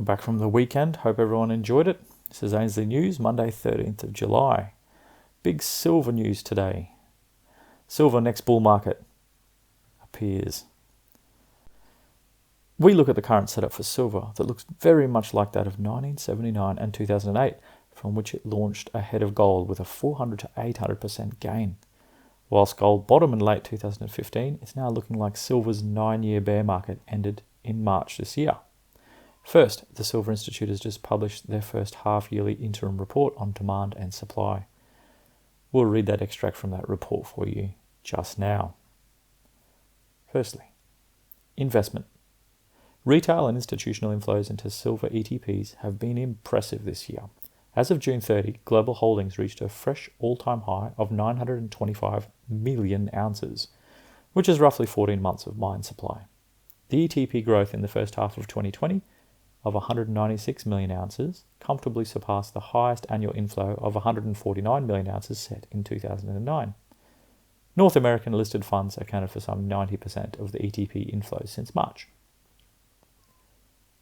back from the weekend. Hope everyone enjoyed it. This is Ainslie News, Monday 13th of July. Big silver news today. Silver next bull market appears. We look at the current setup for silver that looks very much like that of 1979 and 2008, from which it launched ahead of gold with a 400 to 800% gain. Whilst gold bottomed in late 2015, it's now looking like silver's 9-year bear market ended in March this year. First, the Silver Institute has just published their first half-yearly interim report on demand and supply. We'll read that extract from that report for you just now. Firstly, investment. Retail and institutional inflows into silver ETPs have been impressive this year. As of June 30, global holdings reached a fresh all-time high of 925 million ounces, which is roughly 14 months of mine supply. The ETP growth in the first half of 2020 of 196 million ounces comfortably surpassed the highest annual inflow of 149 million ounces set in 2009. North American listed funds accounted for some 90% of the ETP inflows since March.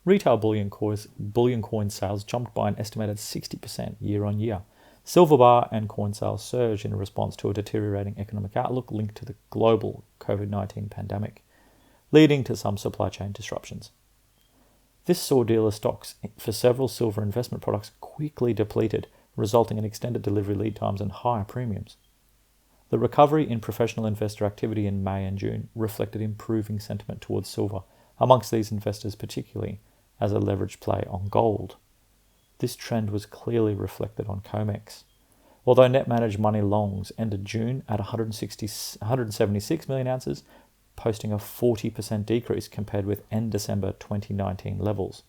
Retail bullion coin sales jumped by an estimated 60% year on year. Silver bar and coin sales surged in response to a deteriorating economic outlook linked to the global COVID-19 pandemic, leading to some supply chain disruptions. This saw dealer stocks for several silver investment products quickly depleted, resulting in extended delivery lead times and higher premiums. The recovery in professional investor activity in May and June reflected improving sentiment towards silver, amongst these investors particularly as a leverage play on gold. This trend was clearly reflected on COMEX. Although net managed money longs ended June at 176 million ounces, posting a 40% decrease compared with end December 2019 levels.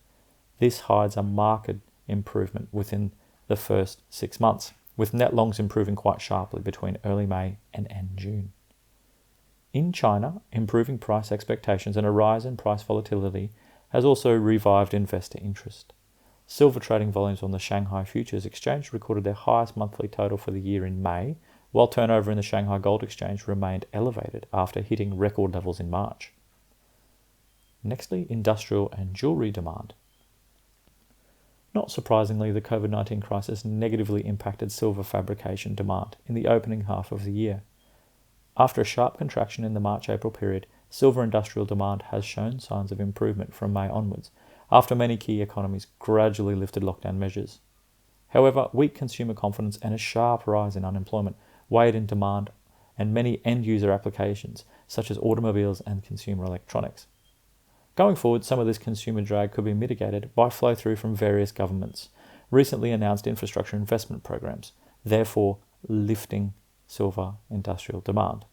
This hides a marked improvement within the first 6 months, with net longs improving quite sharply between early May and end June. In China, improving price expectations and a rise in price volatility has also revived investor interest. Silver trading volumes on the Shanghai Futures Exchange recorded their highest monthly total for the year in May, while turnover in the Shanghai Gold Exchange remained elevated after hitting record levels in March. Nextly, industrial and jewellery demand. Not surprisingly, the COVID-19 crisis negatively impacted silver fabrication demand in the opening half of the year. After a sharp contraction in the March-April period, silver industrial demand has shown signs of improvement from May onwards, after many key economies gradually lifted lockdown measures. However, weak consumer confidence and a sharp rise in unemployment weighed in demand and many end-user applications, such as automobiles and consumer electronics. Going forward, some of this consumer drag could be mitigated by flow-through from various governments' recently announced infrastructure investment programs, therefore lifting silver industrial demand.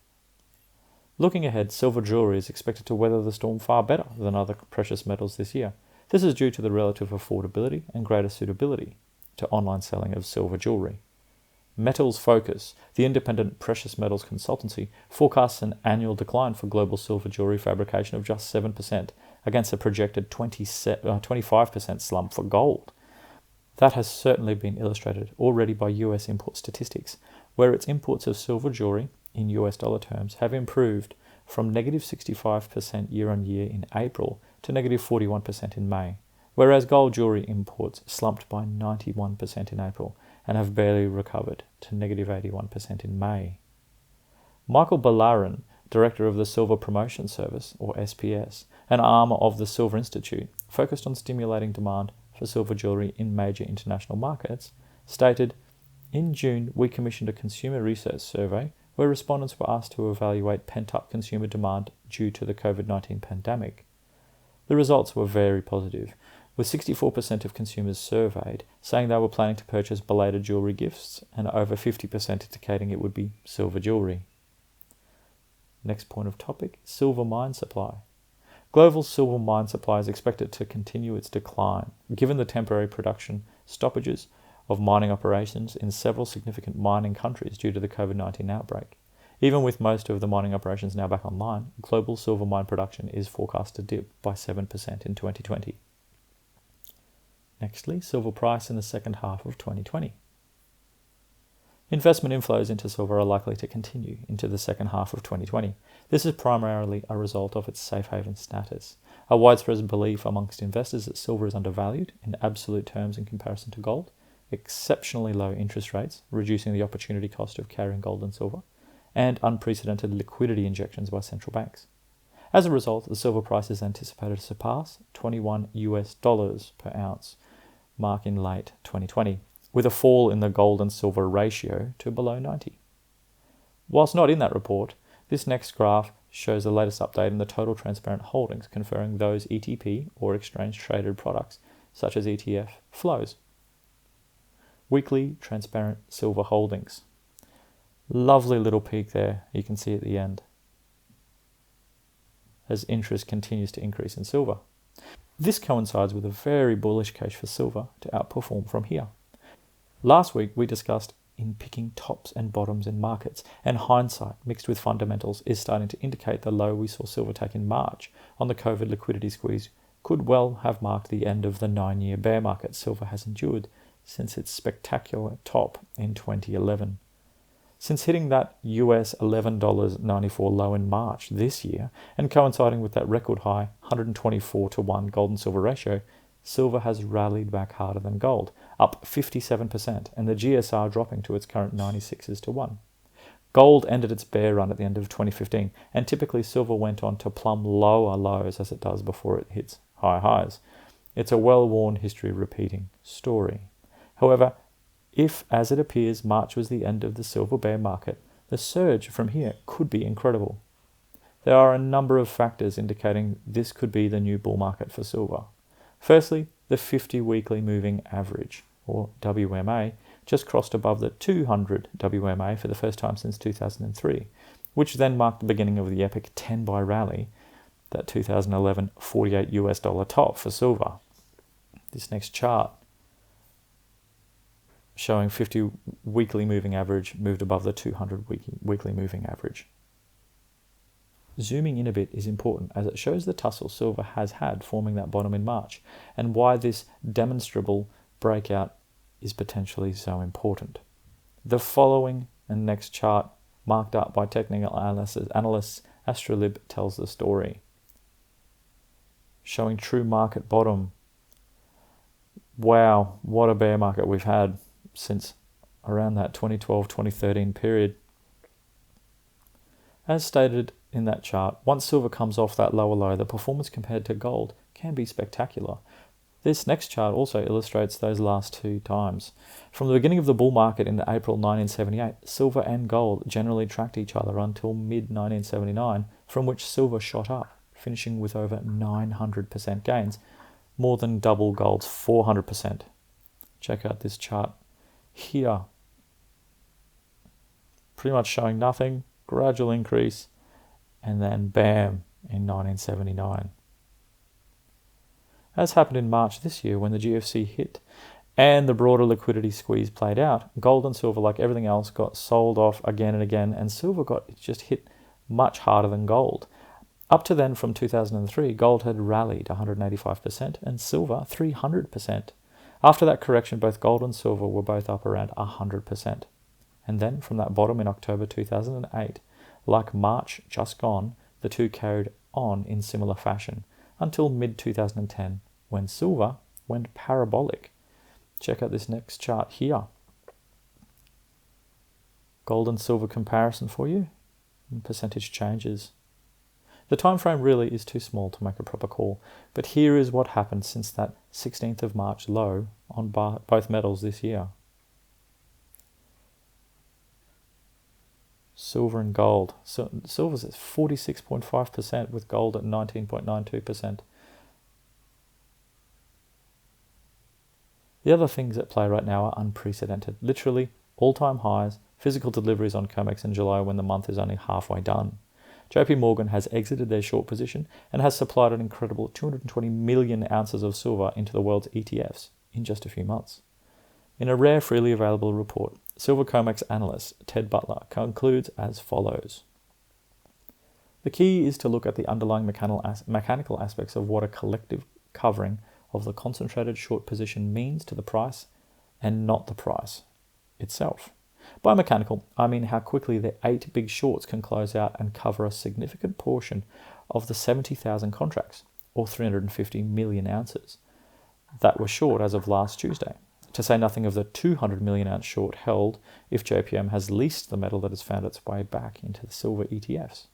Looking ahead, silver jewellery is expected to weather the storm far better than other precious metals this year. This is due to the relative affordability and greater suitability to online selling of silver jewellery. Metals Focus, the independent precious metals consultancy, forecasts an annual decline for global silver jewellery fabrication of just 7% against a projected 25% slump for gold. That has certainly been illustrated already by US import statistics, where its imports of silver jewellery in US dollar terms have improved from negative 65% year on year in April to negative 41% in May, whereas gold jewellery imports slumped by 91% in April and have barely recovered to negative 81% in May. Michael Ballarin, director of the Silver Promotion Service, or SPS, an arm of the Silver Institute, focused on stimulating demand for silver jewellery in major international markets, stated, "In June, we commissioned a consumer research survey where respondents were asked to evaluate pent-up consumer demand due to the COVID-19 pandemic. The results were very positive, with 64% of consumers surveyed saying they were planning to purchase belated jewellery gifts and over 50% indicating it would be silver jewellery." Next point of topic, silver mine supply. Global silver mine supply is expected to continue its decline, given the temporary production stoppages of mining operations in several significant mining countries due to the COVID-19 outbreak. Even with most of the mining operations now back online, global silver mine production is forecast to dip by 7% in 2020. Nextly, silver price in the second half of 2020. Investment inflows into silver are likely to continue into the second half of 2020. This is primarily a result of its safe haven status. A widespread belief amongst investors that silver is undervalued in absolute terms in comparison to gold, exceptionally low interest rates, reducing the opportunity cost of carrying gold and silver, and unprecedented liquidity injections by central banks. As a result, the silver price is anticipated to surpass $21 per ounce mark in late 2020, with a fall in the gold and silver ratio to below 90. Whilst not in that report, this next graph shows the latest update in the total transparent holdings, conferring those ETP or exchange-traded products, such as ETF, flows. Weekly transparent silver holdings. Lovely little peak there, you can see at the end, as interest continues to increase in silver. This coincides with a very bullish case for silver to outperform from here. Last week, we discussed in picking tops and bottoms in markets, and hindsight mixed with fundamentals is starting to indicate the low we saw silver take in March on the COVID liquidity squeeze could well have marked the end of the 9-year bear market silver has endured since its spectacular top in 2011. Since hitting that US $11.94 low in March this year, and coinciding with that record high 124-to-1 gold and silver ratio, silver has rallied back harder than gold, up 57%, and the GSR dropping to its current 96s-to-1. Gold ended its bear run at the end of 2015, and typically silver went on to plumb lower lows as it does before it hits high highs. It's a well-worn history repeating story. However, if, as it appears, March was the end of the silver bear market, the surge from here could be incredible. There are a number of factors indicating this could be the new bull market for silver. Firstly, the 50 weekly moving average, or WMA, just crossed above the 200 WMA for the first time since 2003, which then marked the beginning of the epic 10-buy rally, that 2011 $48 US top for silver. This next chart, showing 50 weekly moving average, moved above the 200 weekly moving average. Zooming in a bit is important as it shows the tussle silver has had forming that bottom in March, and why this demonstrable breakout is potentially so important. The following and next chart, marked up by technical analysts Astrolib, tells the story, showing true market bottom. Wow, what a bear market we've had since around that 2012-2013 period. As stated in that chart, once silver comes off that lower low, the performance compared to gold can be spectacular. This next chart also illustrates those last two times. From the beginning of the bull market in April 1978, silver and gold generally tracked each other until mid-1979, from which silver shot up, finishing with over 900% gains, more than double gold's 400%. Check out this chart here. Pretty much showing nothing, gradual increase, and then bam, in 1979. As happened in March this year when the GFC hit and the broader liquidity squeeze played out, gold and silver, like everything else, got sold off again and again, and silver got just hit much harder than gold. Up to then, from 2003, gold had rallied 185% and silver 300%. After that correction, both gold and silver were both up around 100%. And then, from that bottom in October 2008, like March just gone, the two carried on in similar fashion until mid-2010, when silver went parabolic. Check out this next chart here. Gold and silver comparison for you, and percentage changes. The time frame really is too small to make a proper call, but here is what happened since that 16th of March low on both metals this year. Silver and gold. So silver's at 46.5% with gold at 19.92%. The other things at play right now are unprecedented. Literally all-time highs, physical deliveries on COMEX in July when the month is only halfway done. JP Morgan has exited their short position and has supplied an incredible 220 million ounces of silver into the world's ETFs in just a few months. In a rare, freely available report, Silver COMEX analyst Ted Butler concludes as follows. The key is to look at the underlying mechanical aspects of what a collective covering of the concentrated short position means to the price, and not the price itself. By mechanical, I mean how quickly the 8 big shorts can close out and cover a significant portion of the 70,000 contracts, or 350 million ounces, that were short as of last Tuesday, to say nothing of the 200 million ounce short held if JPM has leased the metal that has found its way back into the silver ETFs.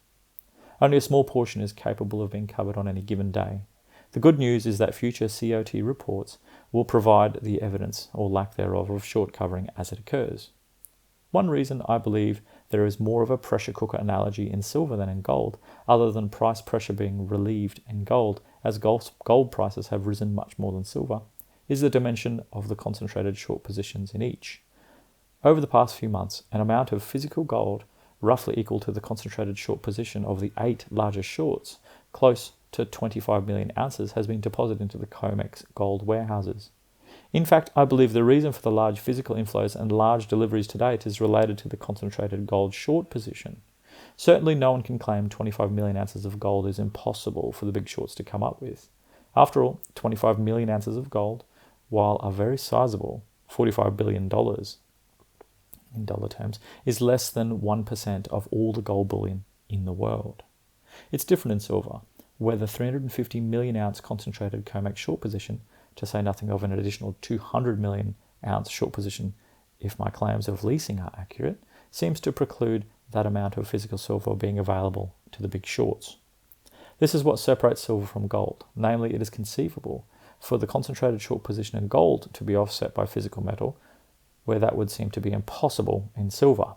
Only a small portion is capable of being covered on any given day. The good news is that future COT reports will provide the evidence, or lack thereof, of short covering as it occurs. One reason I believe there is more of a pressure cooker analogy in silver than in gold, other than price pressure being relieved in gold, as gold prices have risen much more than silver, is the dimension of the concentrated short positions in each. Over the past few months, an amount of physical gold roughly equal to the concentrated short position of the 8 largest shorts, close to 25 million ounces, has been deposited into the COMEX gold warehouses. In fact, I believe the reason for the large physical inflows and large deliveries to date is related to the concentrated gold short position. Certainly no one can claim 25 million ounces of gold is impossible for the big shorts to come up with. After all, 25 million ounces of gold, while a very sizable $45 billion in dollar terms, is less than 1% of all the gold bullion in the world. It's different in silver, where the 350 million ounce concentrated COMEX short position, to say nothing of an additional 200 million ounce short position if my claims of leasing are accurate, seems to preclude that amount of physical silver being available to the big shorts. This is what separates silver from gold, namely it is conceivable for the concentrated short position in gold to be offset by physical metal, where that would seem to be impossible in silver.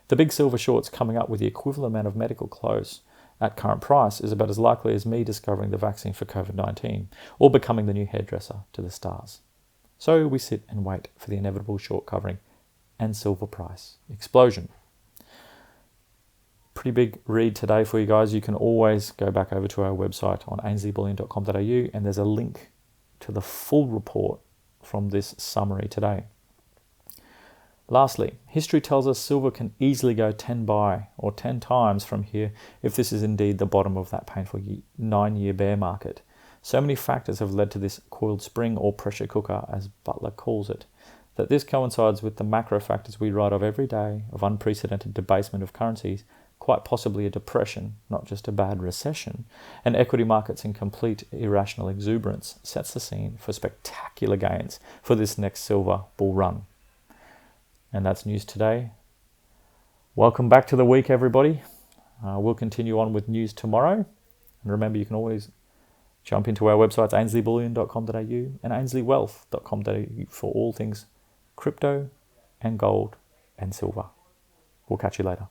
The big silver shorts coming up with the equivalent amount of medical close at current price is about as likely as me discovering the vaccine for COVID-19 or becoming the new hairdresser to the stars. So we sit and wait for the inevitable short covering and silver price explosion. Pretty big read today for you guys. You can always go back over to our website on ainsliebullion.com.au and there's a link to the full report from this summary today. Lastly, history tells us silver can easily go 10 times from here if this is indeed the bottom of that painful 9-year bear market. So many factors have led to this coiled spring or pressure cooker, as Butler calls it, that this coincides with the macro factors we write of every day of unprecedented debasement of currencies, quite possibly a depression, not just a bad recession, and equity markets in complete irrational exuberance sets the scene for spectacular gains for this next silver bull run. And that's news today. Welcome back to the week, everybody. We'll continue on with news tomorrow. And remember, you can always jump into our websites, ainsliebullion.com.au and ainsliewealth.com.au for all things crypto and gold and silver. We'll catch you later.